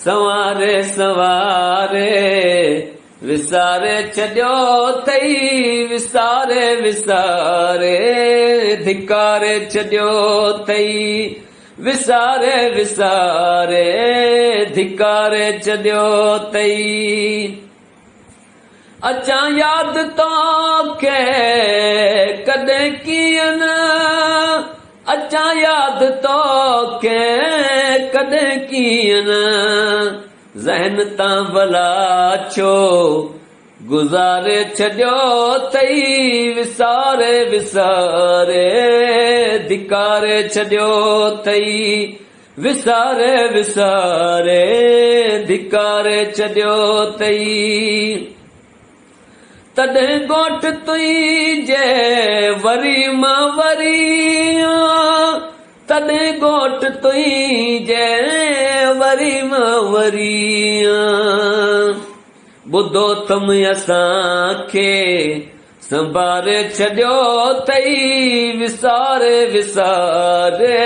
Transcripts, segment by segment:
संवारे संवारे विसारे छॾियो अथई विसारे विसारे धिकारे छॾियो अथई विसारे विसारे धिकारे छॾियो अथई अचां यादि तोखे कॾहिं कीअं न अचां यादि तोखे कॾहिं कीअं न ज़हन तां भला छो गुज़ारे छॾियो अथई विसारे विसारे धिकारे छॾियो अथई विसारे विसारे धिकारे छॾियो अथई तॾहिं ॻोठ तुंहिंजे वरी मां वरी तॾहिं ॻोठ तुंहिंजे वरी मां वरी ॿुधो थम असांखे संभारे छॾियो अथई विसारे विसारे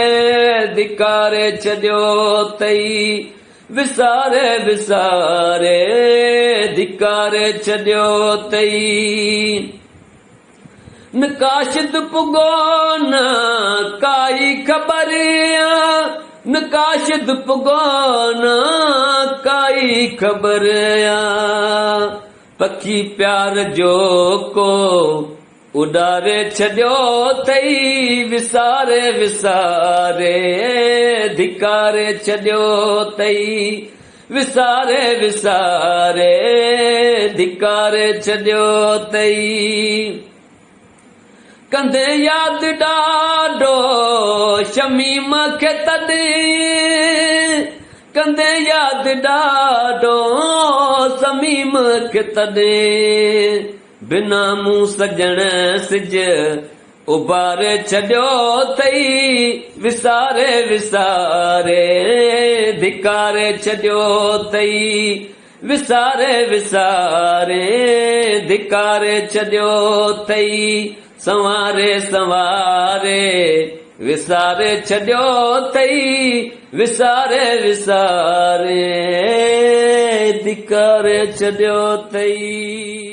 धिकारे छॾियो अथई विसारे विसारे धिकारे छॾियो अथई नकाशिद पुगो न काई ख़बर नकाशिद पुगो न काई ख़बर पखी प्यार जो को उॾारे छॾियो अथई विसारे विसारे धिकारे छॾियो अथई विसारे विसारे धिकारे छॾियो अथई कंदे यादि ॾाढो शमीम खे तॾहिं कंदे यादि ॾाढो शमीम खे तॾहिं बिना मूं सजण सिज उभारे छॾियो अथई विसारे विसारे धिकारे छॾियो अथई विसारे विसारे धिकारे छॾियो अथई संवारे संवारे विसारे छॾियो अथई विसारे विसारे धिकारे छॾियो अथई।